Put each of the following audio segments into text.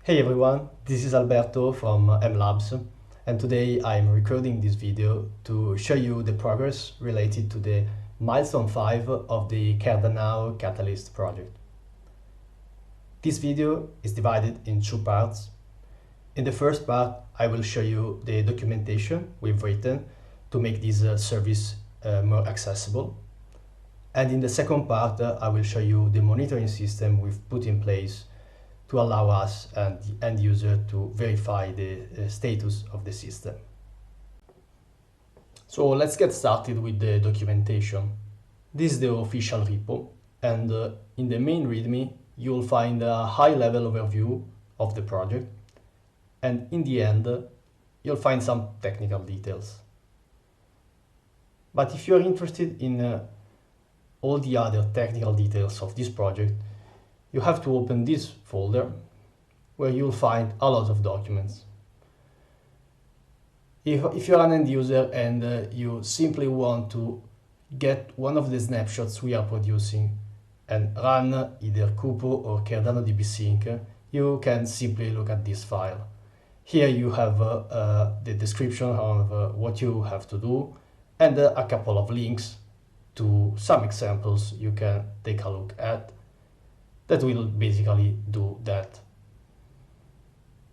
Hey everyone, this is Alberto from MLabs, and today I'm recording this video to show you the progress related to the milestone 5 of the CardaNow Catalyst project. This video is divided in two parts. In the first part, I will show you the documentation we've written to make this service more accessible. And in the second part, I will show you the monitoring system we've put in place to allow us and the end user to verify the status of the system. So let's get started with the documentation. This is the official repo, and in the main README you'll find a high-level overview of the project, and in the end you'll find some technical details. But if you're interested in all the other technical details of this project, you have to open this folder where you'll find a lot of documents. If you're an end user and you simply want to get one of the snapshots we are producing and run either Kupo or Cardano DB Sync, you can simply look at this file. Here you have the description of what you have to do and a couple of links to some examples you can take a look at that will basically do that.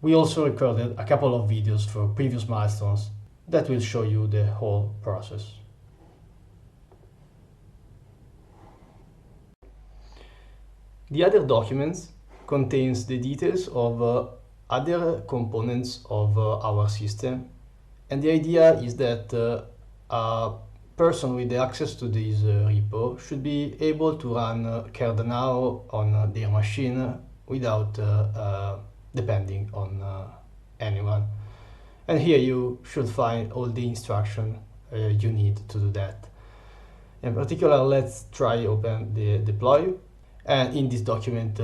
We also recorded a couple of videos for previous milestones that will show you the whole process. The other documents contains the details of other components of our system, and the idea is that a person with the access to this repo should be able to run CardaNow on their machine without depending on anyone. And here you should find all the instructions you need to do that. In particular, let's try open the deploy. And in this document,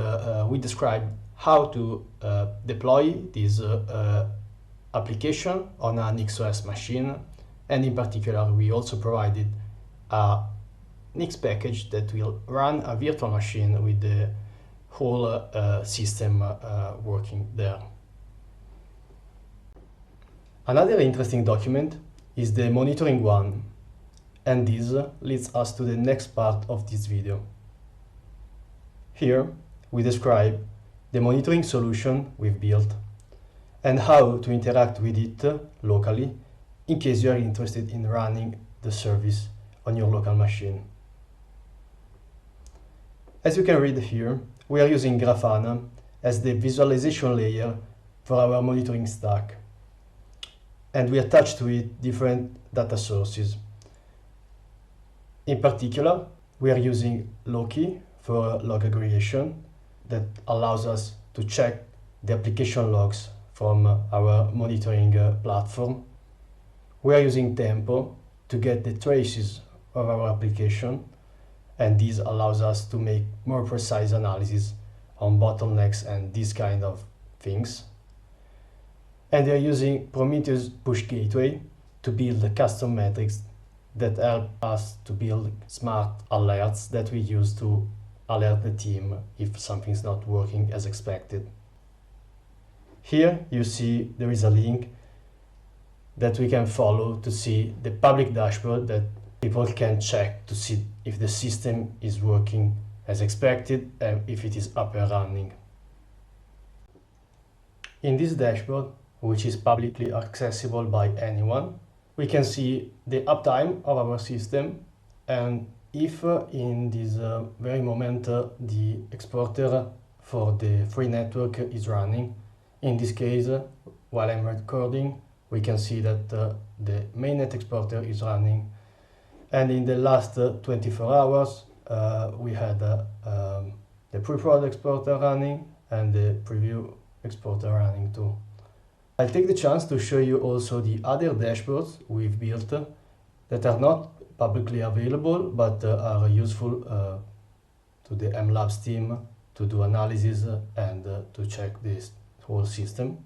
we describe how to deploy this application on an NixOS machine. And in particular, we also provided a Nix package that will run a virtual machine with the whole system working there. Another interesting document is the monitoring one, and this leads us to the next part of this video. Here, we describe the monitoring solution we've built and how to interact with it locally in case you are interested in running the service on your local machine. As you can read here, we are using Grafana as the visualization layer for our monitoring stack, and we attach to it different data sources. In particular, we are using Loki for log aggregation that allows us to check the application logs from our monitoring platform. We are using Tempo to get the traces of our application, and this allows us to make more precise analysis on bottlenecks and these kind of things. And we are using Prometheus Push Gateway to build the custom metrics that help us to build smart alerts that we use to alert the team if something's not working as expected. Here you see there is a link that we can follow to see the public dashboard that people can check to see if the system is working as expected and if it is up and running. In this dashboard, which is publicly accessible by anyone, we can see the uptime of our system, and if in this very moment the exporter for the free network is running. In this case, while I'm recording, we can see that the mainnet exporter is running, and in the last 24 hours we had the pre-prod exporter running and the preview exporter running too. I'll take the chance to show you also the other dashboards we've built that are not publicly available but are useful to the MLabs team to do analysis and to check this whole system.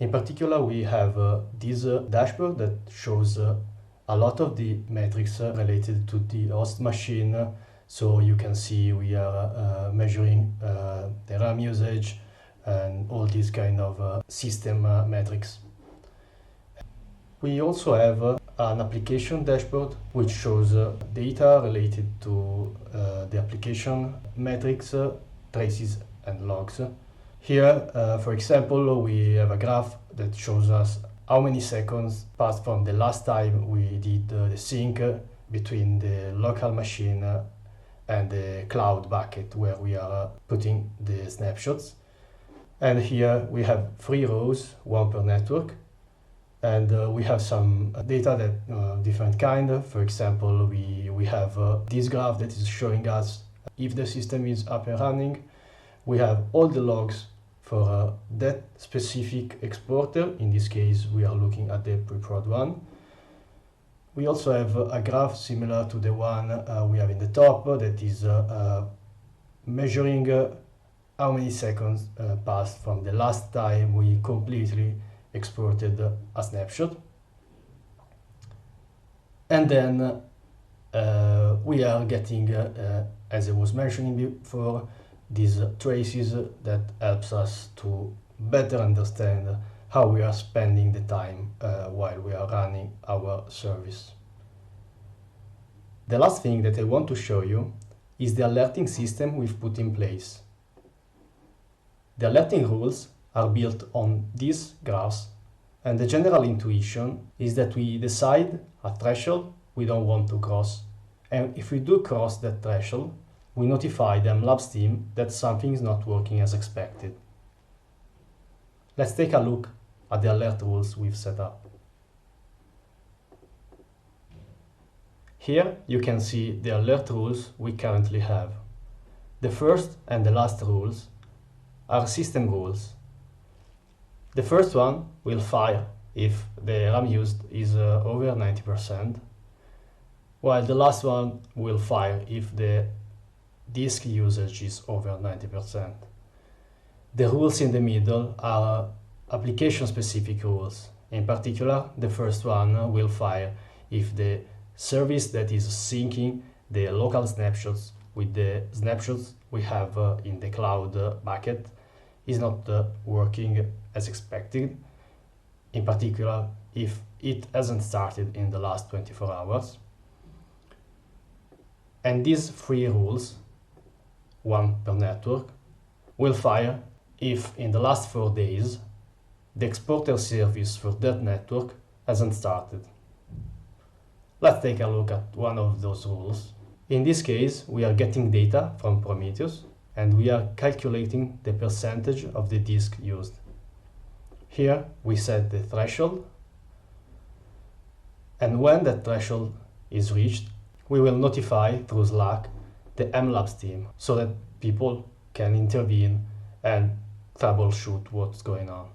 In particular, we have this dashboard that shows a lot of the metrics related to the host machine. So you can see we are measuring the RAM usage, and all these kind of system metrics. We also have an application dashboard which shows data related to the application metrics, traces and logs. Here, for example, we have a graph that shows us how many seconds passed from the last time we did the sync between the local machine and the cloud bucket where we are putting the snapshots. And here we have 3 rows, 1 per network. And we have some data that different kind. For example, we have this graph that is showing us if the system is up and running. We have all the logs for that specific exporter. In this case, we are looking at the pre-prod one. We also have a graph similar to the one we have in the top that is measuring how many seconds passed from the last time we completely exported a snapshot. And then we are getting, as I was mentioning before, these traces that helps us to better understand how we are spending the time while we are running our service. The last thing that I want to show you is the alerting system we've put in place. The alerting rules are built on these graphs, and the general intuition is that we decide a threshold we don't want to cross, and if we do cross that threshold, we notify the MLabs team that something is not working as expected. Let's take a look at the alert rules we've set up. Here you can see the alert rules we currently have. The first and the last rules are system rules. The first one will fire if the RAM used is over 90%, while the last one will fire if the disk usage is over 90%. The rules in the middle are application-specific rules. In particular, the first one will fire if the service that is syncing the local snapshots with the snapshots we have in the cloud bucket is not working as expected. In particular, if it hasn't started in the last 24 hours. And these 3 rules, 1 per network, will fire if in the last 4 days the exporter service for that network hasn't started. Let's take a look at one of those rules. In this case, we are getting data from Prometheus and we are calculating the percentage of the disk used. Here we set the threshold, and when that threshold is reached, we will notify through Slack the MLabs team so that people can intervene and troubleshoot what's going on.